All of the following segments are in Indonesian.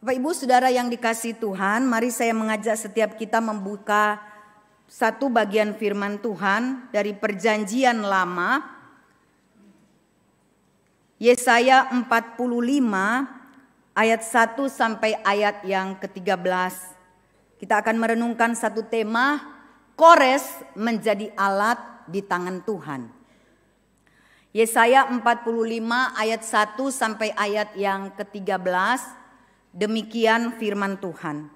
Bapak Ibu Saudara yang dikasihi Tuhan, mari saya mengajak setiap kita membuka satu bagian firman Tuhan dari Perjanjian Lama, Yesaya 45 ayat 1 sampai ayat yang ke-13. Kita akan merenungkan satu tema, Kores menjadi alat di tangan Tuhan. Yesaya 45 ayat 1 sampai ayat yang ke-13. Demikian firman Tuhan.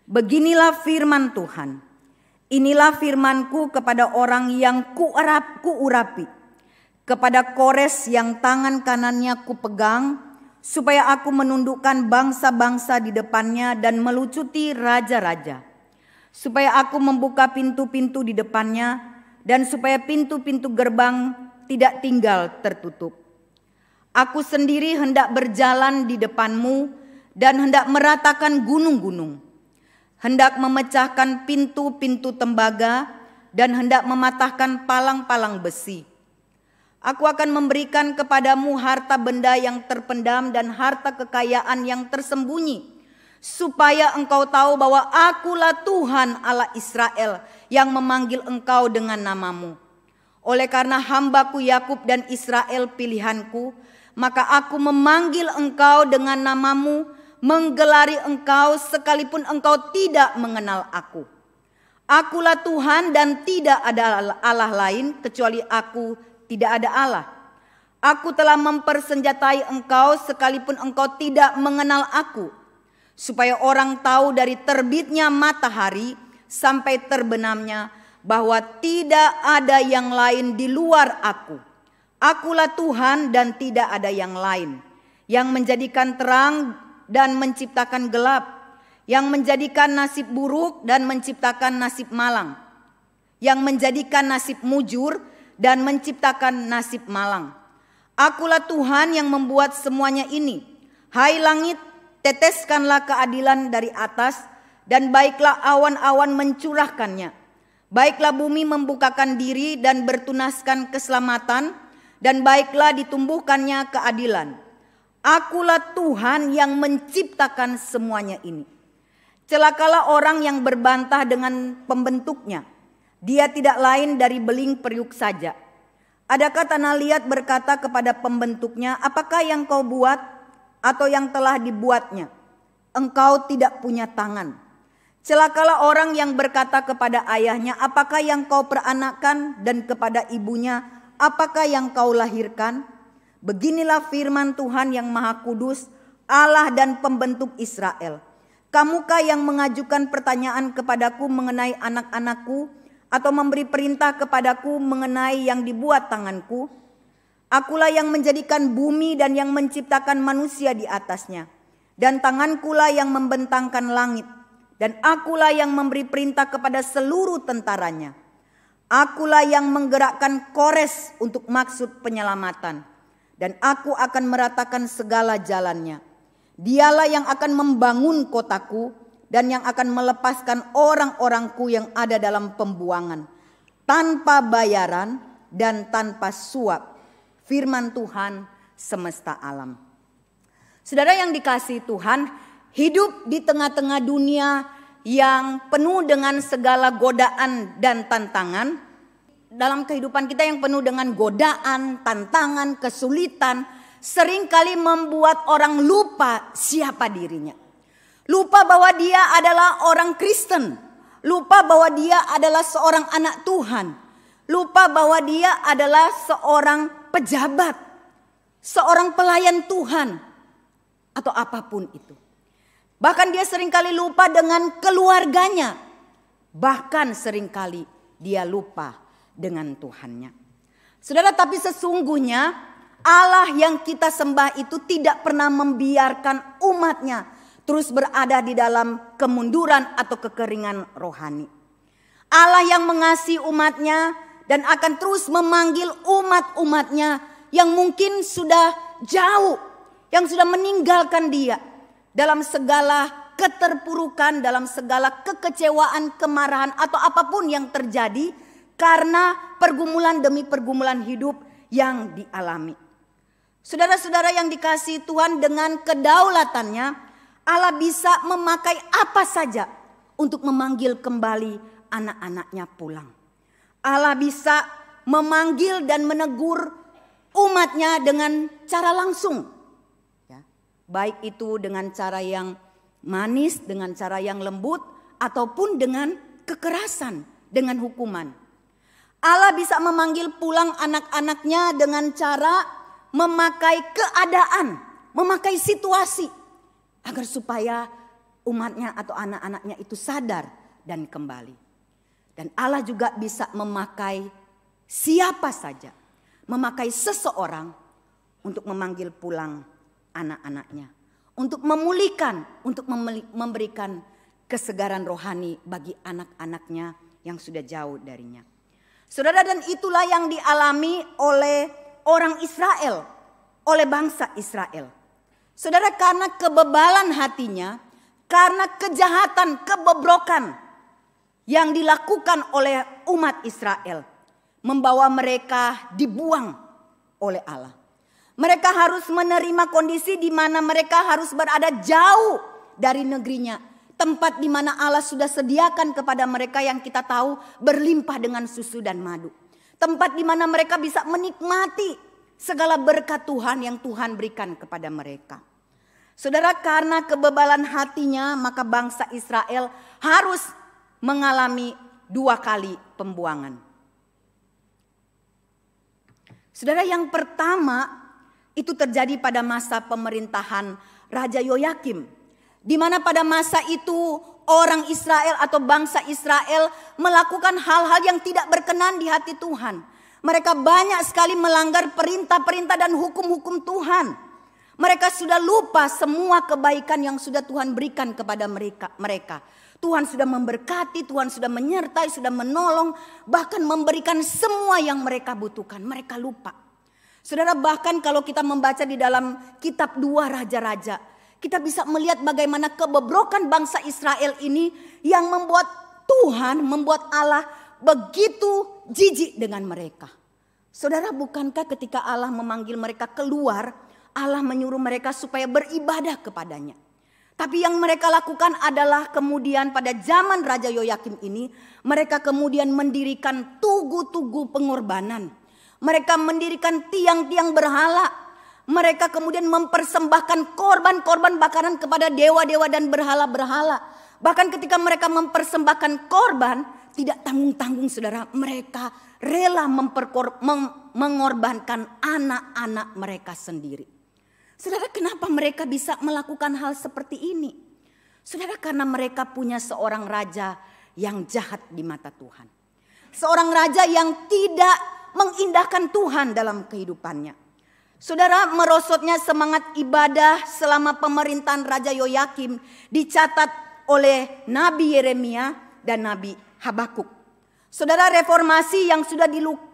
Beginilah firman Tuhan. Inilah firmanku kepada orang yang kuurapi, kepada Kores yang tangan kanannya kupegang, supaya aku menundukkan bangsa-bangsa di depannya dan melucuti raja-raja. Supaya aku membuka pintu-pintu di depannya dan supaya pintu-pintu gerbang tidak tinggal tertutup. Aku sendiri hendak berjalan di depanmu dan hendak meratakan gunung-gunung, hendak memecahkan pintu-pintu tembaga dan hendak mematahkan palang-palang besi. Aku akan memberikan kepadamu harta benda yang terpendam dan harta kekayaan yang tersembunyi, supaya engkau tahu bahwa akulah Tuhan Allah Israel yang memanggil engkau dengan namamu. Oleh karena hambaku Yakub dan Israel pilihanku, maka aku memanggil engkau dengan namamu, menggelari engkau sekalipun engkau tidak mengenal aku. Akulah Tuhan dan tidak ada Allah lain kecuali aku, tidak ada Allah. Aku telah mempersenjatai engkau sekalipun engkau tidak mengenal aku, supaya orang tahu dari terbitnya matahari sampai terbenamnya bahwa tidak ada yang lain di luar aku. Akulah Tuhan dan tidak ada yang lain, yang menjadikan terang dan menciptakan gelap, yang menjadikan nasib buruk dan menciptakan nasib malang, yang menjadikan nasib mujur dan menciptakan nasib malang. Akulah Tuhan yang membuat semuanya ini. Hai langit, teteskanlah keadilan dari atas, dan baiklah awan-awan mencurahkannya. Baiklah bumi membukakan diri dan bertunaskan keselamatan, dan baiklah ditumbuhkannya keadilan. Akulah Tuhan yang menciptakan semuanya ini. Celakalah orang yang berbantah dengan pembentuknya. Dia tidak lain dari beling periuk saja. Adakah tanah liat berkata kepada pembentuknya, apakah yang kau buat atau yang telah dibuatnya? Engkau tidak punya tangan. Celakalah orang yang berkata kepada ayahnya, apakah yang kau peranakkan, dan kepada ibunya, apakah yang kau lahirkan? Beginilah firman Tuhan yang Maha Kudus, Allah dan pembentuk Israel. Kamukah yang mengajukan pertanyaan kepadaku mengenai anak-anakku, atau memberi perintah kepadaku mengenai yang dibuat tanganku? Akulah yang menjadikan bumi dan yang menciptakan manusia di atasnya, dan tangankulah yang membentangkan langit, dan akulah yang memberi perintah kepada seluruh tentaranya. Akulah yang menggerakkan Kores untuk maksud penyelamatan, dan aku akan meratakan segala jalannya. Dialah yang akan membangun kotaku dan yang akan melepaskan orang-orangku yang ada dalam pembuangan, tanpa bayaran dan tanpa suap. Firman Tuhan semesta alam. Saudara yang dikasihi Tuhan, hidup di tengah-tengah dunia yang penuh dengan segala godaan dan tantangan. Dalam kehidupan kita yang penuh dengan godaan, tantangan, kesulitan, seringkali membuat orang lupa siapa dirinya. Lupa bahwa dia adalah orang Kristen. Lupa bahwa dia adalah seorang anak Tuhan. Lupa bahwa dia adalah seorang pejabat, seorang pelayan Tuhan, atau apapun itu. Bahkan dia seringkali lupa dengan keluarganya. Bahkan seringkali dia lupa dengan Tuhannya. Saudara, tapi sesungguhnya Allah yang kita sembah itu tidak pernah membiarkan umatnya terus berada di dalam kemunduran atau kekeringan rohani. Allah yang mengasihi umatnya dan akan terus memanggil umat-umatnya yang mungkin sudah jauh, yang sudah meninggalkan dia dalam segala keterpurukan, dalam segala kekecewaan, kemarahan atau apapun yang terjadi karena pergumulan demi pergumulan hidup yang dialami. Saudara-saudara yang dikasihi Tuhan, dengan kedaulatannya Allah bisa memakai apa saja untuk memanggil kembali anak-anaknya pulang. Allah bisa memanggil dan menegur umatnya dengan cara langsung. Ya, baik itu dengan cara yang manis, dengan cara yang lembut, ataupun dengan kekerasan, dengan hukuman. Allah bisa memanggil pulang anak-anaknya dengan cara memakai keadaan, memakai situasi, agar supaya umatnya atau anak-anaknya itu sadar dan kembali. Dan Allah juga bisa memakai siapa saja, memakai seseorang untuk memanggil pulang anak-anaknya, untuk memulihkan, untuk memberikan kesegaran rohani bagi anak-anaknya yang sudah jauh darinya. Saudara, dan itulah yang dialami oleh orang Israel, oleh bangsa Israel. Saudara, karena kebebalan hatinya, karena kejahatan, kebobrokan yang dilakukan oleh umat Israel, membawa mereka dibuang oleh Allah. Mereka harus menerima kondisi di mana mereka harus berada jauh dari negerinya. Tempat di mana Allah sudah sediakan kepada mereka yang kita tahu berlimpah dengan susu dan madu. Tempat di mana mereka bisa menikmati segala berkat Tuhan yang Tuhan berikan kepada mereka. Saudara, karena kebebalan hatinya maka bangsa Israel harus mengalami 2 kali pembuangan. Saudara, yang pertama itu terjadi pada masa pemerintahan Raja Yoyakim. Di mana pada masa itu orang Israel atau bangsa Israel melakukan hal-hal yang tidak berkenan di hati Tuhan. Mereka banyak sekali melanggar perintah-perintah dan hukum-hukum Tuhan. Mereka sudah lupa semua kebaikan yang sudah Tuhan berikan kepada mereka. Tuhan sudah memberkati, Tuhan sudah menyertai, sudah menolong, bahkan memberikan semua yang mereka butuhkan. Mereka lupa. Saudara, bahkan kalau kita membaca di dalam kitab 2 Raja-Raja, kita bisa melihat bagaimana kebobrokan bangsa Israel ini yang membuat Tuhan, membuat Allah begitu jijik dengan mereka. Saudara, bukankah ketika Allah memanggil mereka keluar, Allah menyuruh mereka supaya beribadah kepadanya. Tapi yang mereka lakukan adalah kemudian pada zaman Raja Yoyakim ini, mereka kemudian mendirikan tugu-tugu pengorbanan. Mereka mendirikan tiang-tiang berhala. Mereka kemudian mempersembahkan korban-korban bakaran kepada dewa-dewa dan berhala-berhala. Bahkan ketika mereka mempersembahkan korban, tidak tanggung-tanggung saudara, mereka rela mengorbankan anak-anak mereka sendiri. Saudara, kenapa mereka bisa melakukan hal seperti ini? Saudara, karena mereka punya seorang raja yang jahat di mata Tuhan. Seorang raja yang tidak mengindahkan Tuhan dalam kehidupannya. Saudara, merosotnya semangat ibadah selama pemerintahan Raja Yoyakim dicatat oleh Nabi Yeremia dan Nabi Habakuk. Saudara, reformasi yang sudah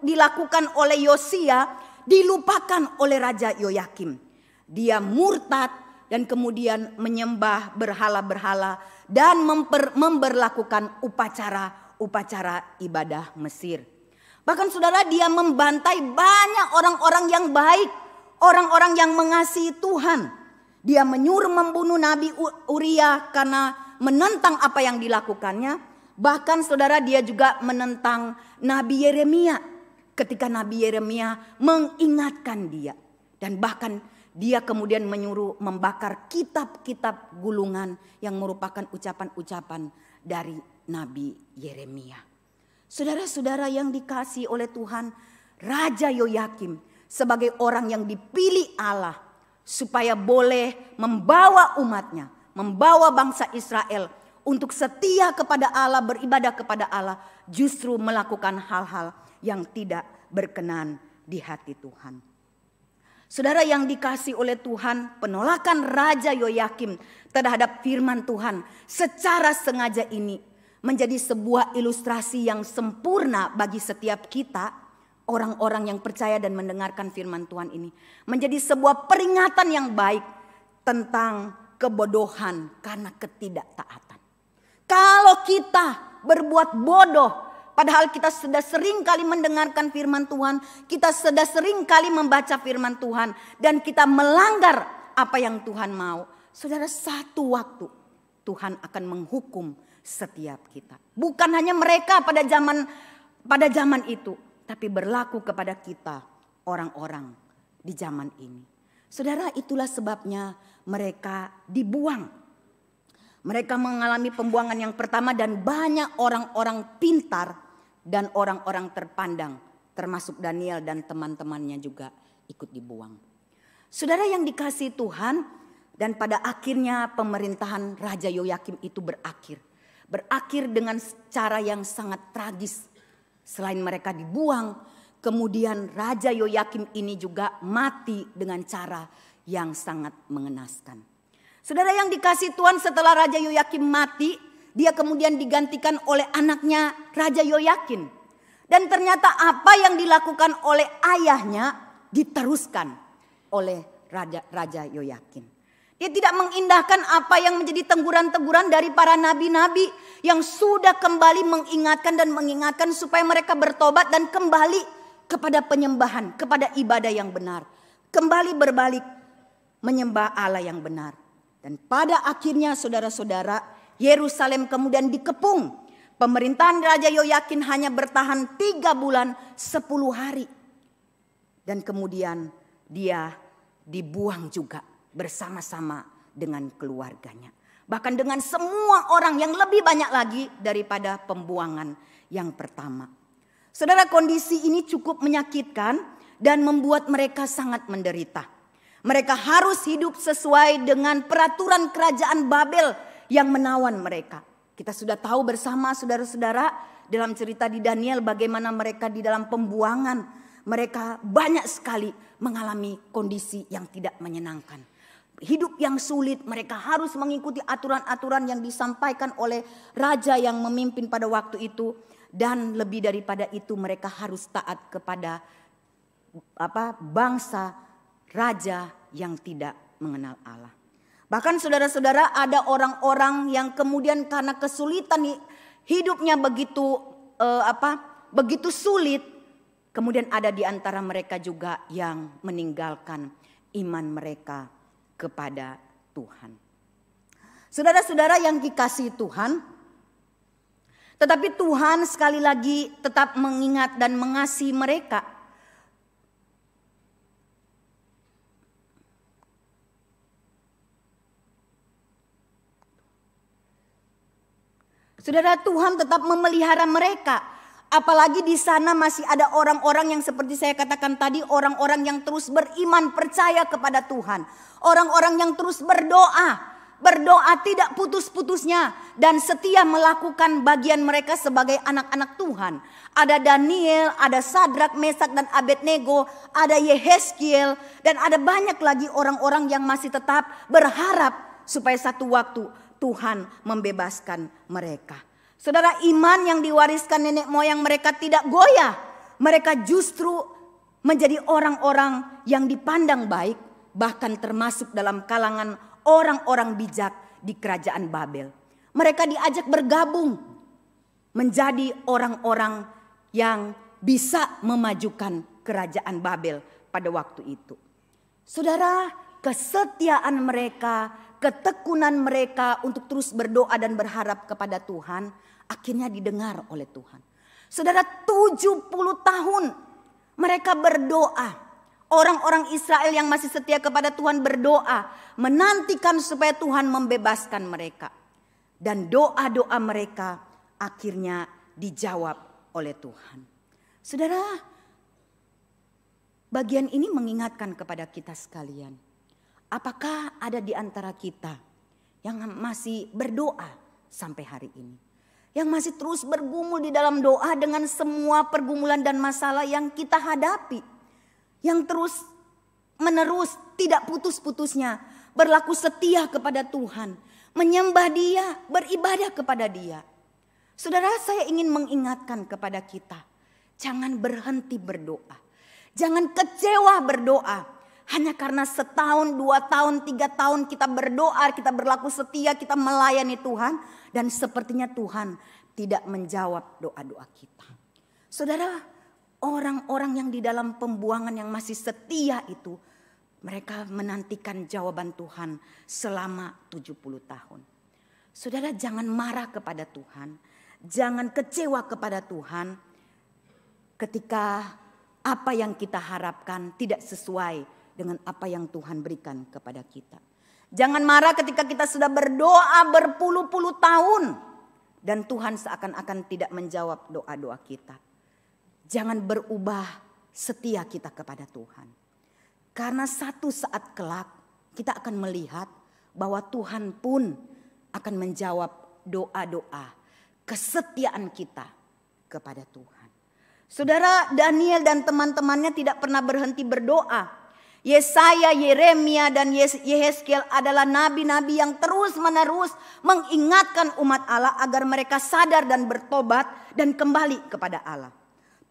dilakukan oleh Yosia dilupakan oleh Raja Yoyakim. Dia murtad dan kemudian menyembah berhala-berhala dan memberlakukan upacara ibadah Mesir. Bahkan saudara, dia membantai banyak orang-orang yang baik, orang-orang yang mengasihi Tuhan. Dia menyuruh membunuh Nabi Uria karena menentang apa yang dilakukannya. Bahkan saudara, dia juga menentang Nabi Yeremia ketika Nabi Yeremia mengingatkan dia. Dan bahkan dia kemudian menyuruh membakar kitab-kitab gulungan yang merupakan ucapan-ucapan dari Nabi Yeremia. Saudara-saudara yang dikasihi oleh Tuhan, Raja Yoyakim sebagai orang yang dipilih Allah supaya boleh membawa umatnya, membawa bangsa Israel untuk setia kepada Allah, beribadah kepada Allah, justru melakukan hal-hal yang tidak berkenan di hati Tuhan. Saudara yang dikasihi oleh Tuhan, penolakan Raja Yoyakim terhadap firman Tuhan secara sengaja ini menjadi sebuah ilustrasi yang sempurna bagi setiap kita, orang-orang yang percaya dan mendengarkan firman Tuhan ini. Menjadi sebuah peringatan yang baik tentang kebodohan karena ketidaktaatan. Kalau kita berbuat bodoh, padahal kita sudah sering kali mendengarkan firman Tuhan, kita sudah sering kali membaca firman Tuhan, dan kita melanggar apa yang Tuhan mau, saudara, satu waktu Tuhan akan menghukum setiap kita. Bukan hanya mereka pada zaman itu, tapi berlaku kepada kita, orang-orang di zaman ini. Saudara, itulah sebabnya mereka dibuang. Mereka mengalami pembuangan yang pertama dan banyak orang-orang pintar dan orang-orang terpandang, termasuk Daniel dan teman-temannya juga ikut dibuang. Saudara yang dikasihi Tuhan, dan pada akhirnya pemerintahan Raja Yoyakim itu berakhir. Berakhir dengan cara yang sangat tragis. Selain mereka dibuang, kemudian Raja Yoyakim ini juga mati dengan cara yang sangat mengenaskan. Saudara yang dikasihi Tuhan, setelah Raja Yoyakim mati, dia kemudian digantikan oleh anaknya Raja Yoyakin. Dan ternyata apa yang dilakukan oleh ayahnya diteruskan oleh Raja Yoyakin. Dia tidak mengindahkan apa yang menjadi teguran-teguran dari para nabi-nabi yang sudah kembali mengingatkan supaya mereka bertobat dan kembali kepada penyembahan, kepada ibadah yang benar. Kembali berbalik menyembah Allah yang benar. Dan pada akhirnya saudara-saudara, Yerusalem kemudian dikepung. Pemerintahan Raja Yoyakin hanya bertahan 3 bulan 10 hari. Dan kemudian dia dibuang juga bersama-sama dengan keluarganya. Bahkan dengan semua orang yang lebih banyak lagi daripada pembuangan yang pertama. Saudara, kondisi ini cukup menyakitkan dan membuat mereka sangat menderita. Mereka harus hidup sesuai dengan peraturan kerajaan Babel yang menawan mereka. Kita sudah tahu bersama saudara-saudara dalam cerita di Daniel bagaimana mereka di dalam pembuangan. Mereka banyak sekali mengalami kondisi yang tidak menyenangkan. Hidup yang sulit, mereka harus mengikuti aturan-aturan yang disampaikan oleh raja yang memimpin pada waktu itu. Dan lebih daripada itu mereka harus taat kepada bangsa raja yang tidak mengenal Allah. Bahkan saudara-saudara, ada orang-orang yang kemudian karena kesulitan hidupnya begitu sulit, kemudian ada di antara mereka juga yang meninggalkan iman mereka kepada Tuhan. Saudara-saudara yang dikasihi Tuhan, tetapi Tuhan sekali lagi tetap mengingat dan mengasihi mereka. Saudara, Tuhan tetap memelihara mereka. Apalagi di sana masih ada orang-orang yang seperti saya katakan tadi, orang-orang yang terus beriman, percaya kepada Tuhan. Orang-orang yang terus berdoa tidak putus-putusnya dan setia melakukan bagian mereka sebagai anak-anak Tuhan. Ada Daniel, ada Sadrak, Mesak dan Abednego, ada Yehezkiel dan ada banyak lagi orang-orang yang masih tetap berharap supaya satu waktu Tuhan membebaskan mereka. Saudara, iman yang diwariskan nenek moyang mereka tidak goyah. Mereka justru menjadi orang-orang yang dipandang baik, bahkan termasuk dalam kalangan orang-orang bijak di kerajaan Babel. Mereka diajak bergabung menjadi orang-orang yang bisa memajukan kerajaan Babel pada waktu itu. Saudara, kesetiaan mereka, ketekunan mereka untuk terus berdoa dan berharap kepada Tuhan akhirnya didengar oleh Tuhan. Saudara, 70 tahun mereka berdoa. Orang-orang Israel yang masih setia kepada Tuhan berdoa, menantikan supaya Tuhan membebaskan mereka. Dan doa-doa mereka akhirnya dijawab oleh Tuhan. Saudara, bagian ini mengingatkan kepada kita sekalian. Apakah ada di antara kita yang masih berdoa sampai hari ini? Yang masih terus bergumul di dalam doa dengan semua pergumulan dan masalah yang kita hadapi. Yang terus menerus tidak putus-putusnya berlaku setia kepada Tuhan. Menyembah Dia, beribadah kepada Dia. Saudara, saya ingin mengingatkan kepada kita. Jangan berhenti berdoa. Jangan kecewa berdoa. Hanya karena setahun, 2 tahun, 3 tahun kita berdoa, kita berlaku setia, kita melayani Tuhan. Dan sepertinya Tuhan tidak menjawab doa-doa kita. Saudara, orang-orang yang di dalam pembuangan yang masih setia itu Mereka menantikan jawaban Tuhan selama 70 tahun. Saudara, jangan marah kepada Tuhan. Jangan kecewa kepada Tuhan ketika apa yang kita harapkan tidak sesuai dengan apa yang Tuhan berikan kepada kita. Jangan marah ketika kita sudah berdoa berpuluh-puluh tahun dan Tuhan seakan-akan tidak menjawab doa-doa kita. Jangan berubah setia kita kepada Tuhan. Karena satu saat kelak kita akan melihat bahwa Tuhan pun akan menjawab doa-doa kesetiaan kita kepada Tuhan. Saudara, Daniel dan teman-temannya tidak pernah berhenti berdoa. Yesaya, Yeremia dan Yehezkiel adalah nabi-nabi yang terus-menerus mengingatkan umat Allah agar mereka sadar dan bertobat dan kembali kepada Allah.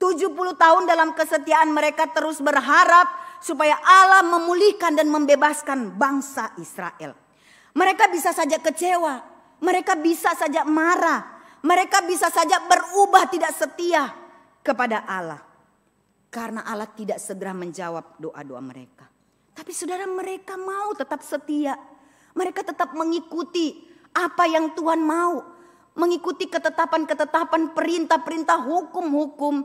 70 tahun dalam kesetiaan mereka terus berharap supaya Allah memulihkan dan membebaskan bangsa Israel. Mereka bisa saja kecewa, mereka bisa saja marah, mereka bisa saja berubah tidak setia kepada Allah. Karena Allah tidak segera menjawab doa-doa mereka. Tapi saudara, mereka mau tetap setia. Mereka tetap mengikuti apa yang Tuhan mau. Mengikuti ketetapan-ketetapan, perintah-perintah, hukum-hukum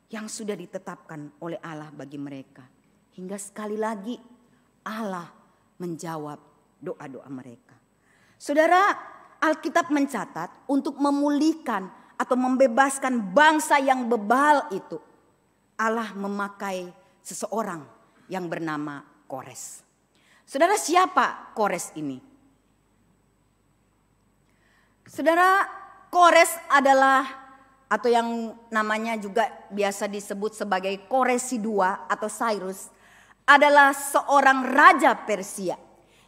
yang sudah ditetapkan oleh Allah bagi mereka. Hingga sekali lagi Allah menjawab doa-doa mereka. Saudara, Alkitab mencatat untuk memulihkan atau membebaskan bangsa yang bebal itu, Allah memakai seseorang yang bernama Kores. Saudara, siapa Kores ini? Saudara, Kores adalah atau yang namanya juga biasa disebut sebagai Koresi II atau Cyrus, adalah seorang raja Persia.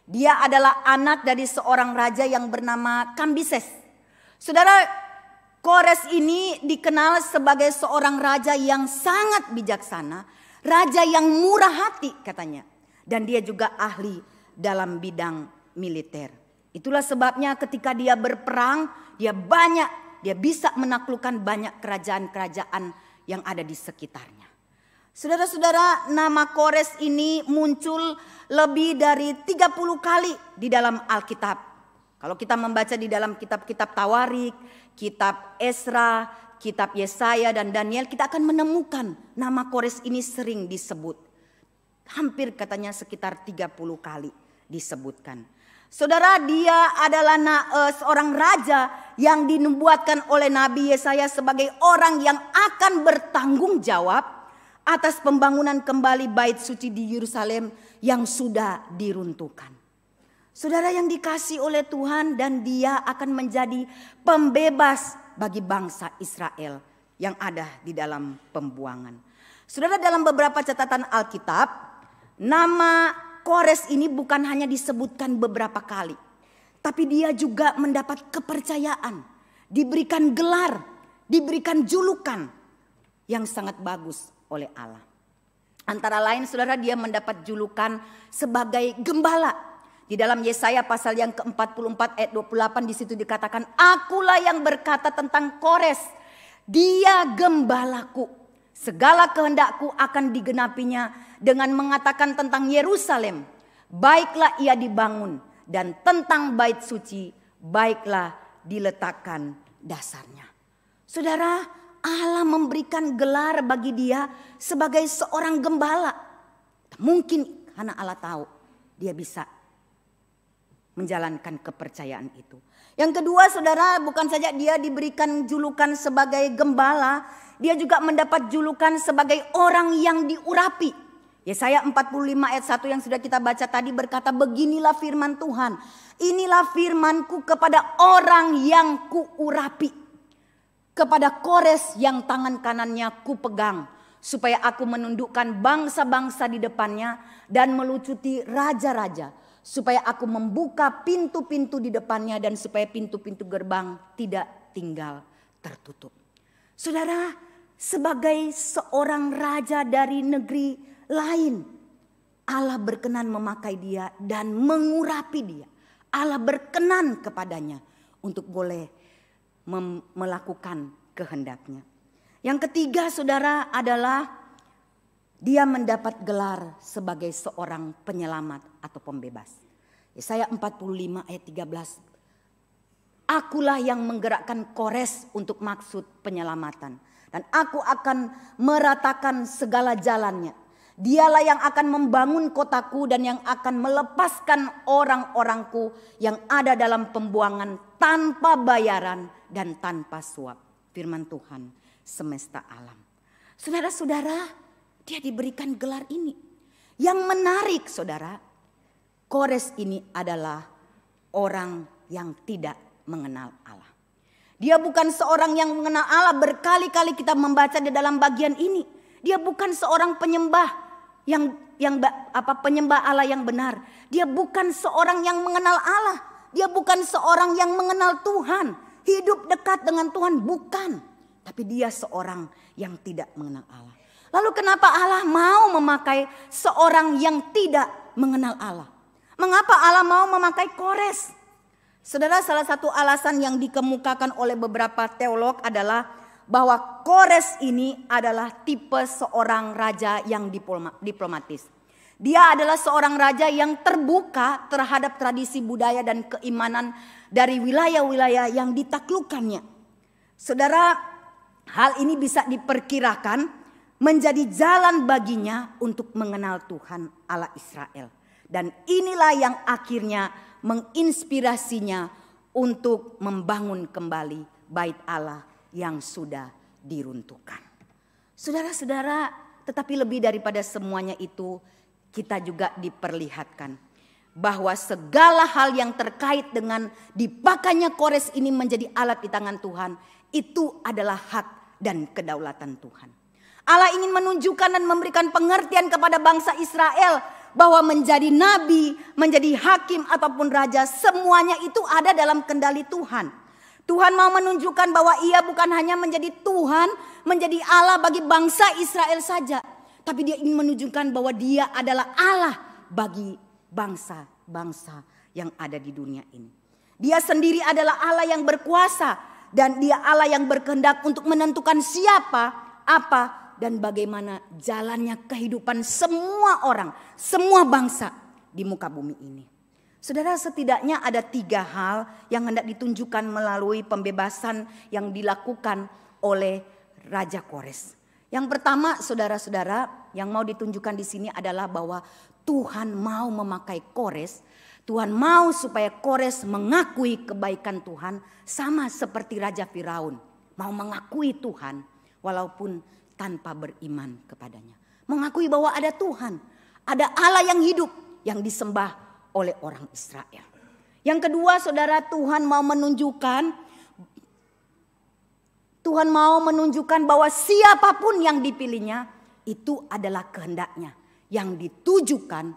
Dia adalah anak dari seorang raja yang bernama Kambises. Saudara, Kores ini dikenal sebagai seorang raja yang sangat bijaksana, raja yang murah hati katanya. Dan dia juga ahli dalam bidang militer. Itulah sebabnya ketika dia berperang, dia bisa menaklukkan banyak kerajaan-kerajaan yang ada di sekitarnya. Saudara-saudara, nama Kores ini muncul lebih dari 30 kali di dalam Alkitab. Kalau kita membaca di dalam kitab-kitab Tawarik, kitab Esra, kitab Yesaya dan Daniel, kita akan menemukan nama Kores ini sering disebut. Hampir katanya sekitar 30 kali disebutkan. Saudara, dia adalah seorang raja yang dinubuatkan oleh Nabi Yesaya sebagai orang yang akan bertanggung jawab atas pembangunan kembali bait suci di Yerusalem yang sudah diruntuhkan. Saudara yang dikasihi oleh Tuhan, dan dia akan menjadi pembebas bagi bangsa Israel yang ada di dalam pembuangan. Saudara, dalam beberapa catatan Alkitab, nama Kores ini bukan hanya disebutkan beberapa kali, tapi dia juga mendapat kepercayaan, diberikan gelar, diberikan julukan yang sangat bagus oleh Allah. Antara lain saudara, dia mendapat julukan sebagai gembala. Di dalam Yesaya pasal yang ke-44 ayat 28 di situ dikatakan, akulah yang berkata tentang Kores, dia gembalaku. Segala kehendakku akan digenapinya dengan mengatakan tentang Yerusalem, baiklah ia dibangun, dan tentang bait suci, baiklah diletakkan dasarnya. Saudara, Allah memberikan gelar bagi dia sebagai seorang gembala. Mungkin karena Allah tahu dia bisa menjalankan kepercayaan itu. Yang kedua saudara, bukan saja dia diberikan julukan sebagai gembala, dia juga mendapat julukan sebagai orang yang diurapi. Yesaya 45 ayat 1 yang sudah kita baca tadi berkata, beginilah firman Tuhan, inilah firmanku kepada orang yang kuurapi, kepada Kores yang tangan kanannya kupegang, supaya aku menundukkan bangsa-bangsa di depannya dan melucuti raja-raja, supaya aku membuka pintu-pintu di depannya dan supaya pintu-pintu gerbang tidak tinggal tertutup. Saudara, sebagai seorang raja dari negeri lain, Allah berkenan memakai dia dan mengurapi dia. Allah berkenan kepadanya untuk boleh melakukan kehendaknya. Yang ketiga saudara adalah dia mendapat gelar sebagai seorang penyelamat atau pembebas. Yesaya 45 ayat 13. Akulah yang menggerakkan Kores untuk maksud penyelamatan. Dan aku akan meratakan segala jalannya. Dialah yang akan membangun kotaku dan yang akan melepaskan orang-orangku yang ada dalam pembuangan tanpa bayaran dan tanpa suap. Firman Tuhan semesta alam. Saudara-saudara, dia diberikan gelar ini. Yang menarik saudara, Kores ini adalah orang yang tidak mengenal Allah. Dia bukan seorang yang mengenal Allah. Berkali-kali kita membaca di dalam bagian ini. Dia bukan seorang penyembah penyembah Allah yang benar. Dia bukan seorang yang mengenal Allah. Dia bukan seorang yang mengenal Tuhan. Hidup dekat dengan Tuhan, bukan. Tapi dia seorang yang tidak mengenal Allah. Lalu kenapa Allah mau memakai seorang yang tidak mengenal Allah? Mengapa Allah mau memakai Kores? Saudara, salah satu alasan yang dikemukakan oleh beberapa teolog adalah bahwa Kores ini adalah tipe seorang raja yang diplomatis. Dia adalah seorang raja yang terbuka terhadap tradisi budaya dan keimanan dari wilayah-wilayah yang ditaklukkannya. Saudara, hal ini bisa diperkirakan menjadi jalan baginya untuk mengenal Tuhan Allah Israel. Dan inilah yang akhirnya menginspirasinya untuk membangun kembali bait Allah yang sudah diruntuhkan. Saudara-saudara, tetapi lebih daripada semuanya itu, kita juga diperlihatkan bahwa segala hal yang terkait dengan dipakainya Kores ini menjadi alat di tangan Tuhan, itu adalah hak dan kedaulatan Tuhan. Allah ingin menunjukkan dan memberikan pengertian kepada bangsa Israel bahwa menjadi nabi, menjadi hakim ataupun raja, semuanya itu ada dalam kendali Tuhan. Tuhan mau menunjukkan bahwa ia bukan hanya menjadi Tuhan, menjadi Allah bagi bangsa Israel saja. Tapi dia ingin menunjukkan bahwa dia adalah Allah bagi bangsa-bangsa yang ada di dunia ini. Dia sendiri adalah Allah yang berkuasa. Dan dia Allah yang berkehendak untuk menentukan siapa, apa, dan bagaimana jalannya kehidupan semua orang, semua bangsa di muka bumi ini. Saudara, setidaknya ada 3 hal yang hendak ditunjukkan melalui pembebasan yang dilakukan oleh Raja Kores. Yang pertama, saudara-saudara, yang mau ditunjukkan di sini adalah bahwa Tuhan mau memakai Kores. Tuhan mau supaya Kores mengakui kebaikan Tuhan sama seperti Raja Firaun. Mau mengakui Tuhan walaupun tanpa beriman kepadanya. Mengakui bahwa ada Tuhan, ada Allah yang hidup yang disembah oleh orang Israel. Yang kedua, saudara, Tuhan mau menunjukkan bahwa siapapun yang dipilihnya itu adalah kehendaknya yang ditujukan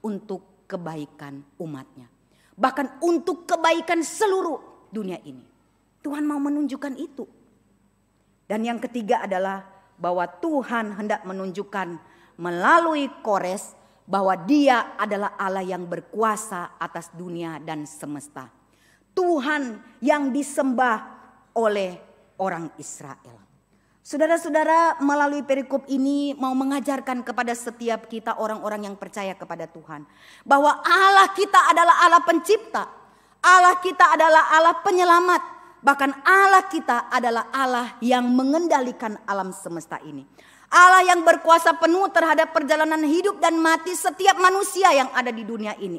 untuk kebaikan umatnya. Bahkan untuk kebaikan seluruh dunia ini. Tuhan mau menunjukkan itu. Dan yang ketiga adalah bahwa Tuhan hendak menunjukkan melalui Kores bahwa dia adalah Allah yang berkuasa atas dunia dan semesta. Tuhan yang disembah oleh orang Israel. Saudara-saudara, melalui perikop ini mau mengajarkan kepada setiap kita orang-orang yang percaya kepada Tuhan. Bahwa Allah kita adalah Allah pencipta. Allah kita adalah Allah penyelamat. Bahkan Allah kita adalah Allah yang mengendalikan alam semesta ini. Allah yang berkuasa penuh terhadap perjalanan hidup dan mati setiap manusia yang ada di dunia ini.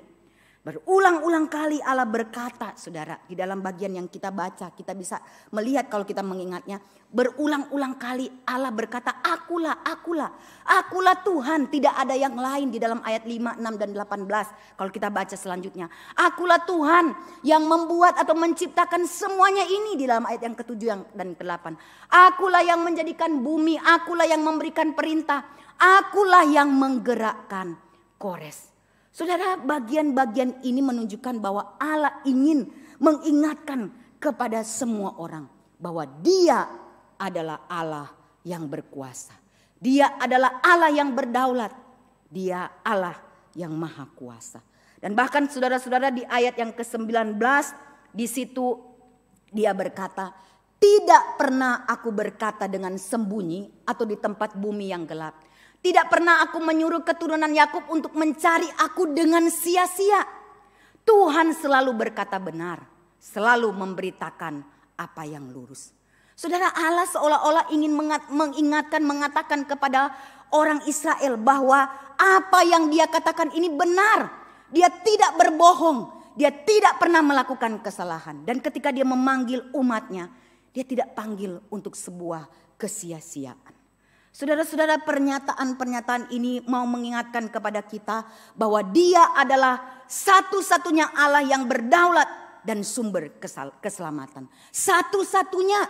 Berulang-ulang kali Allah berkata, saudara, di dalam bagian yang kita baca, kita bisa melihat kalau kita mengingatnya. Berulang-ulang kali Allah berkata, akulah, akulah, akulah Tuhan. Tidak ada yang lain di dalam ayat 5, 6, dan 18. Kalau kita baca selanjutnya. Akulah Tuhan yang membuat atau menciptakan semuanya ini di dalam ayat yang ke-7 dan ke-8. Akulah yang menjadikan bumi, akulah yang memberikan perintah. Akulah yang menggerakkan Kores. Saudara, bagian-bagian ini menunjukkan bahwa Allah ingin mengingatkan kepada semua orang bahwa dia adalah Allah yang berkuasa. Dia adalah Allah yang berdaulat. Dia Allah yang maha kuasa. Dan bahkan saudara-saudara di ayat yang ke-19 di situ dia berkata, tidak pernah aku berkata dengan sembunyi atau di tempat bumi yang gelap. Tidak pernah aku menyuruh keturunan Yakub untuk mencari aku dengan sia-sia. Tuhan selalu berkata benar, selalu memberitakan apa yang lurus. Saudara, Allah seolah-olah ingin mengatakan kepada orang Israel bahwa apa yang dia katakan ini benar. Dia tidak berbohong, dia tidak pernah melakukan kesalahan. Dan ketika dia memanggil umatnya, dia tidak panggil untuk sebuah kesia-siaan. Saudara-saudara, pernyataan-pernyataan ini mau mengingatkan kepada kita bahwa Dia adalah satu-satunya Allah yang berdaulat dan sumber keselamatan. Satu-satunya,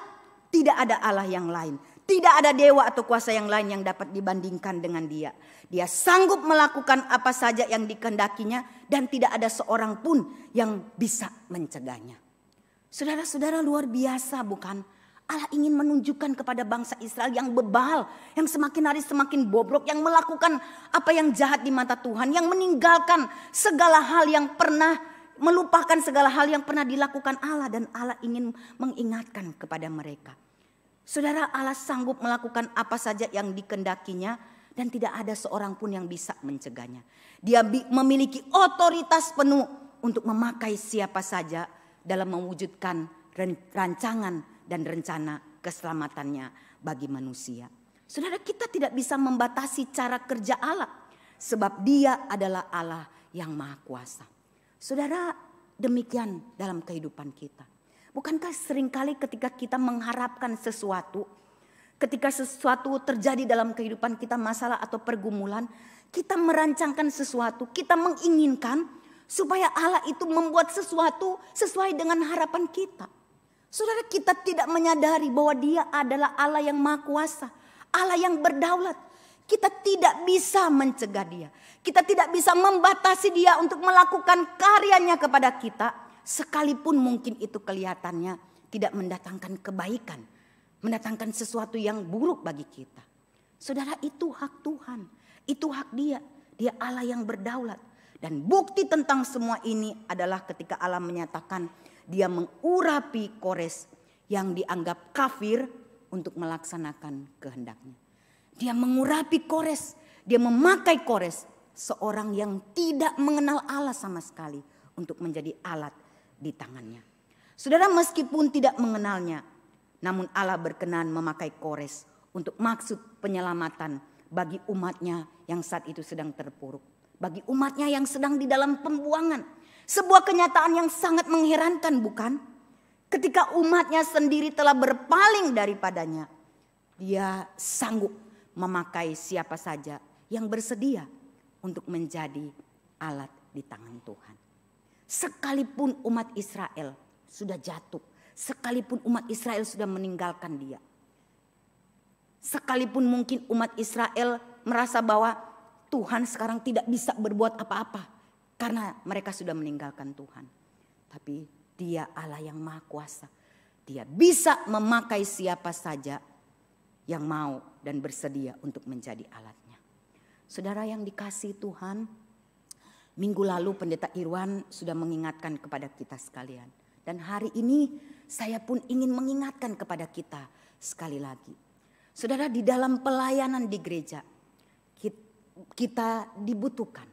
tidak ada Allah yang lain. Tidak ada dewa atau kuasa yang lain yang dapat dibandingkan dengan Dia. Dia sanggup melakukan apa saja yang dikehendakinya dan tidak ada seorang pun yang bisa mencegahnya. Saudara-saudara, luar biasa bukan? Allah ingin menunjukkan kepada bangsa Israel yang bebal, yang semakin hari semakin bobrok, yang melakukan apa yang jahat di mata Tuhan, yang meninggalkan segala hal yang pernah, melupakan segala hal yang pernah dilakukan Allah, dan Allah ingin mengingatkan kepada mereka. Saudara, Allah sanggup melakukan apa saja yang dikehendakinya dan tidak ada seorang pun yang bisa mencegahnya. Dia memiliki otoritas penuh untuk memakai siapa saja dalam mewujudkan rancangan dan rencana keselamatannya bagi manusia. Saudara, kita tidak bisa membatasi cara kerja Allah, sebab Dia adalah Allah yang Maha Kuasa. Saudara, demikian dalam kehidupan kita. Bukankah seringkali ketika kita mengharapkan sesuatu, ketika sesuatu terjadi dalam kehidupan kita, masalah atau pergumulan, kita merancangkan sesuatu, kita menginginkan supaya Allah itu membuat sesuatu sesuai dengan harapan kita. Saudara, kita tidak menyadari bahwa Dia adalah Allah yang Maha Kuasa, Allah yang berdaulat. Kita tidak bisa mencegah Dia. Kita tidak bisa membatasi Dia untuk melakukan karyanya kepada kita. Sekalipun mungkin itu kelihatannya tidak mendatangkan kebaikan, mendatangkan sesuatu yang buruk bagi kita. Saudara, itu hak Tuhan, itu hak Dia. Dia Allah yang berdaulat. Dan bukti tentang semua ini adalah ketika Allah menyatakan Dia mengurapi Kores yang dianggap kafir untuk melaksanakan kehendaknya. Dia mengurapi Kores, dia memakai Kores, seorang yang tidak mengenal Allah sama sekali, untuk menjadi alat di tangannya. Saudara, meskipun tidak mengenalnya, namun Allah berkenan memakai Kores untuk maksud penyelamatan bagi umatnya yang saat itu sedang terpuruk. Bagi umatnya yang sedang di dalam pembuangan. Sebuah kenyataan yang sangat mengherankan bukan? Ketika umatnya sendiri telah berpaling daripadanya, Dia sanggup memakai siapa saja yang bersedia untuk menjadi alat di tangan Tuhan. Sekalipun umat Israel sudah jatuh, sekalipun umat Israel sudah meninggalkan Dia, sekalipun mungkin umat Israel merasa bahwa Tuhan sekarang tidak bisa berbuat apa-apa karena mereka sudah meninggalkan Tuhan. Tapi Dia Allah yang Maha Kuasa. Dia bisa memakai siapa saja yang mau dan bersedia untuk menjadi alatnya. Saudara yang dikasihi Tuhan, minggu lalu Pendeta Irwan sudah mengingatkan kepada kita sekalian. Dan hari ini saya pun ingin mengingatkan kepada kita sekali lagi. Saudara, di dalam pelayanan di gereja kita dibutuhkan.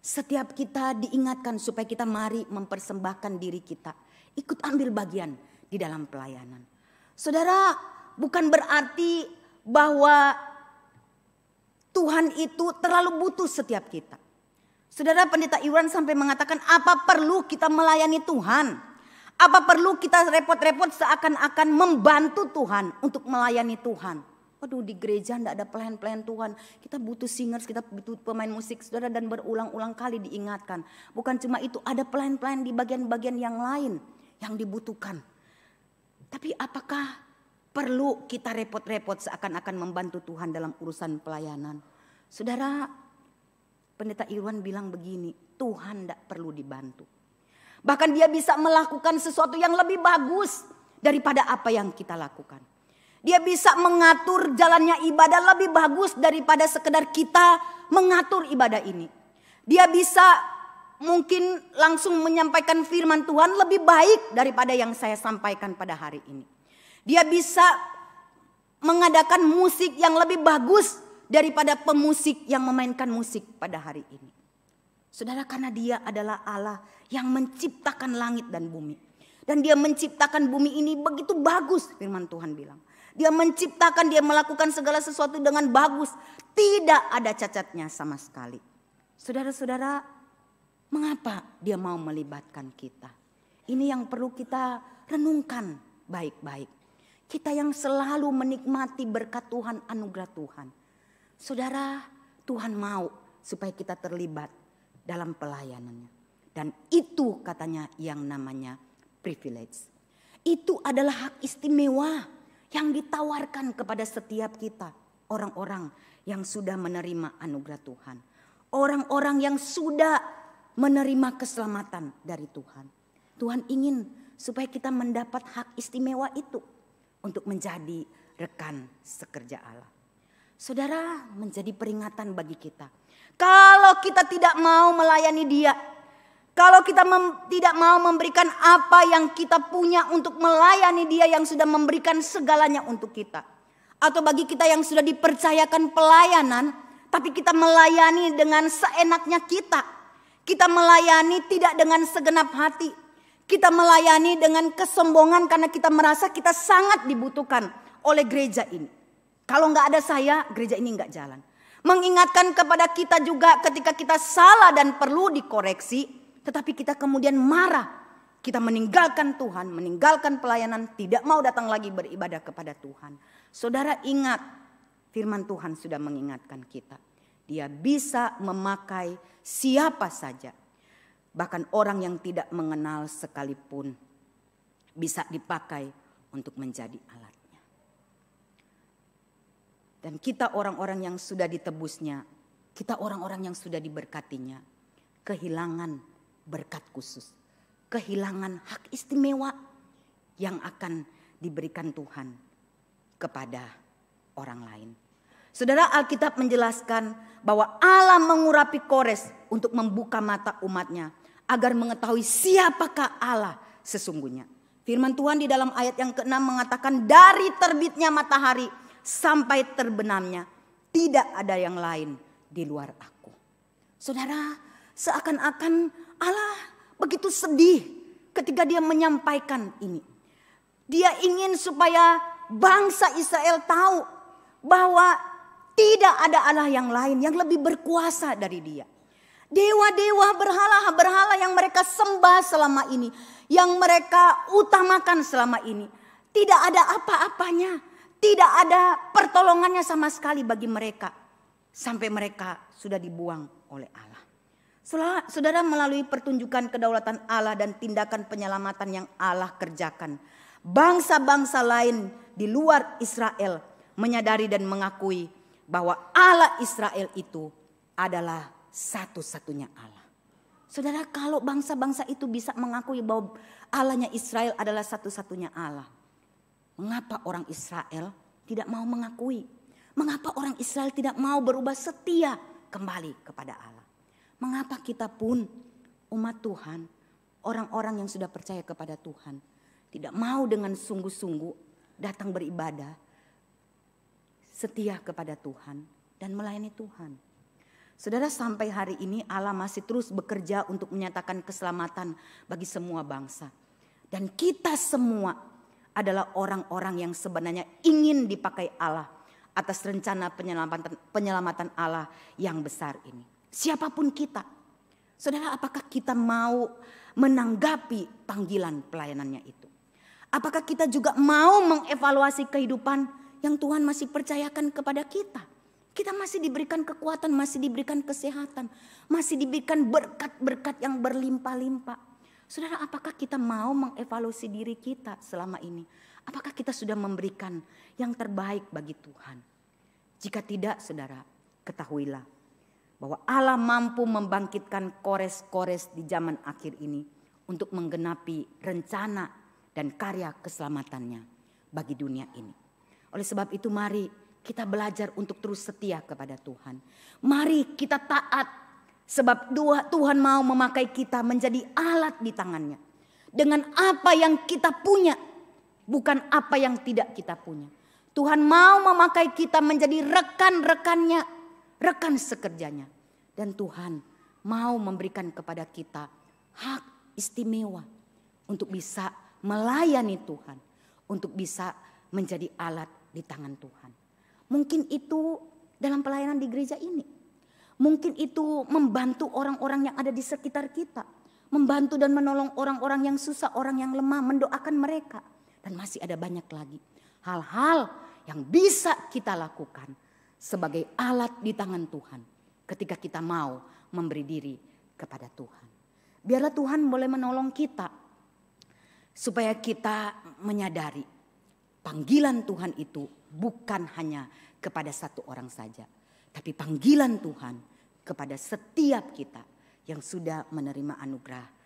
Setiap kita diingatkan supaya kita mari mempersembahkan diri kita. Ikut ambil bagian di dalam pelayanan. Saudara, bukan berarti bahwa Tuhan itu terlalu butuh setiap kita. Saudara, Pendeta Irwan sampai mengatakan, apa perlu kita melayani Tuhan? Apa perlu kita repot-repot seakan-akan membantu Tuhan untuk melayani Tuhan? Waduh, di gereja tidak ada pelayan-pelayan Tuhan. Kita butuh singers, kita butuh pemain musik, saudara, dan berulang-ulang kali diingatkan. Bukan cuma itu, ada pelayan-pelayan di bagian-bagian yang lain yang dibutuhkan. Tapi apakah perlu kita repot-repot seakan-akan membantu Tuhan dalam urusan pelayanan? Saudara, Pendeta Irwan bilang begini, Tuhan tidak perlu dibantu. Bahkan Dia bisa melakukan sesuatu yang lebih bagus daripada apa yang kita lakukan. Dia bisa mengatur jalannya ibadah lebih bagus daripada sekedar kita mengatur ibadah ini. Dia bisa mungkin langsung menyampaikan firman Tuhan lebih baik daripada yang saya sampaikan pada hari ini. Dia bisa mengadakan musik yang lebih bagus daripada pemusik yang memainkan musik pada hari ini. Saudara, karena Dia adalah Allah yang menciptakan langit dan bumi. Dan Dia menciptakan bumi ini begitu bagus, firman Tuhan bilang. Dia menciptakan, Dia melakukan segala sesuatu dengan bagus. Tidak ada cacatnya sama sekali. Saudara-saudara, mengapa Dia mau melibatkan kita? Ini yang perlu kita renungkan baik-baik. Kita yang selalu menikmati berkat Tuhan, anugerah Tuhan. Saudara, Tuhan mau supaya kita terlibat dalam pelayanannya. Dan itu katanya yang namanya privilege. Itu adalah hak istimewa yang ditawarkan kepada setiap kita. Orang-orang yang sudah menerima anugerah Tuhan. Orang-orang yang sudah menerima keselamatan dari Tuhan. Tuhan ingin supaya kita mendapat hak istimewa itu untuk menjadi rekan sekerja Allah. Saudara, menjadi peringatan bagi kita. Kalau kita tidak mau melayani Dia, kalau kita tidak mau memberikan apa yang kita punya untuk melayani Dia yang sudah memberikan segalanya untuk kita. Atau bagi kita yang sudah dipercayakan pelayanan, tapi kita melayani dengan seenaknya kita. Kita melayani tidak dengan segenap hati. Kita melayani dengan kesombongan karena kita merasa kita sangat dibutuhkan oleh gereja ini. Kalau nggak ada saya, gereja ini nggak jalan. Mengingatkan kepada kita juga ketika kita salah dan perlu dikoreksi, tetapi kita kemudian marah. Kita meninggalkan Tuhan, meninggalkan pelayanan, tidak mau datang lagi beribadah kepada Tuhan. Saudara, ingat, firman Tuhan sudah mengingatkan kita. Dia bisa memakai siapa saja. Bahkan orang yang tidak mengenal sekalipun bisa dipakai untuk menjadi alatnya. Dan kita orang-orang yang sudah ditebusnya, kita orang-orang yang sudah diberkatinya, kehilangan berkat khusus, kehilangan hak istimewa yang akan diberikan Tuhan kepada orang lain. Saudara, Alkitab menjelaskan bahwa Allah mengurapi Kores untuk membuka mata umatnya agar mengetahui siapakah Allah sesungguhnya. Firman Tuhan di dalam ayat yang ke-6 mengatakan, dari terbitnya matahari sampai terbenamnya tidak ada yang lain di luar aku. Saudara, seakan-akan Allah begitu sedih ketika Dia menyampaikan ini. Dia ingin supaya bangsa Israel tahu bahwa tidak ada Allah yang lain yang lebih berkuasa dari Dia. Dewa-dewa, berhala-berhala yang mereka sembah selama ini, yang mereka utamakan selama ini, tidak ada apa-apanya, tidak ada pertolongannya sama sekali bagi mereka, sampai mereka sudah dibuang oleh Allah. Saudara, melalui pertunjukan kedaulatan Allah dan tindakan penyelamatan yang Allah kerjakan, bangsa-bangsa lain di luar Israel menyadari dan mengakui bahwa Allah Israel itu adalah satu-satunya Allah. Saudara, kalau bangsa-bangsa itu bisa mengakui bahwa Allahnya Israel adalah satu-satunya Allah, mengapa orang Israel tidak mau mengakui? Mengapa orang Israel tidak mau berubah setia kembali kepada Allah? Mengapa kita pun umat Tuhan, orang-orang yang sudah percaya kepada Tuhan, tidak mau dengan sungguh-sungguh datang beribadah, setia kepada Tuhan dan melayani Tuhan? Saudara, sampai hari ini Allah masih terus bekerja untuk menyatakan keselamatan bagi semua bangsa. Dan kita semua adalah orang-orang yang sebenarnya ingin dipakai Allah atas rencana penyelamatan Allah yang besar ini. Siapapun kita. Saudara, apakah kita mau menanggapi panggilan pelayanannya itu? Apakah kita juga mau mengevaluasi kehidupan yang Tuhan masih percayakan kepada kita? Kita masih diberikan kekuatan, masih diberikan kesehatan, masih diberikan berkat-berkat yang berlimpah-limpah. Saudara, apakah kita mau mengevaluasi diri kita selama ini? Apakah kita sudah memberikan yang terbaik bagi Tuhan? Jika tidak, saudara, ketahuilah bahwa Allah mampu membangkitkan Kores-Kores di zaman akhir ini untuk menggenapi rencana dan karya keselamatannya bagi dunia ini. Oleh sebab itu, mari kita belajar untuk terus setia kepada Tuhan. Mari kita taat, sebab Tuhan mau memakai kita menjadi alat di tangannya. Dengan apa yang kita punya, bukan apa yang tidak kita punya. Tuhan mau memakai kita menjadi rekan-rekannya, rekan sekerjanya. Dan Tuhan mau memberikan kepada kita hak istimewa untuk bisa melayani Tuhan, untuk bisa menjadi alat di tangan Tuhan. Mungkin itu dalam pelayanan di gereja ini. Mungkin itu membantu orang-orang yang ada di sekitar kita. Membantu dan menolong orang-orang yang susah, orang yang lemah, mendoakan mereka. Dan masih ada banyak lagi hal-hal yang bisa kita lakukan sebagai alat di tangan Tuhan ketika kita mau memberi diri kepada Tuhan. Biarlah Tuhan boleh menolong kita supaya kita menyadari panggilan Tuhan itu bukan hanya kepada satu orang saja, tapi panggilan Tuhan kepada setiap kita yang sudah menerima anugerah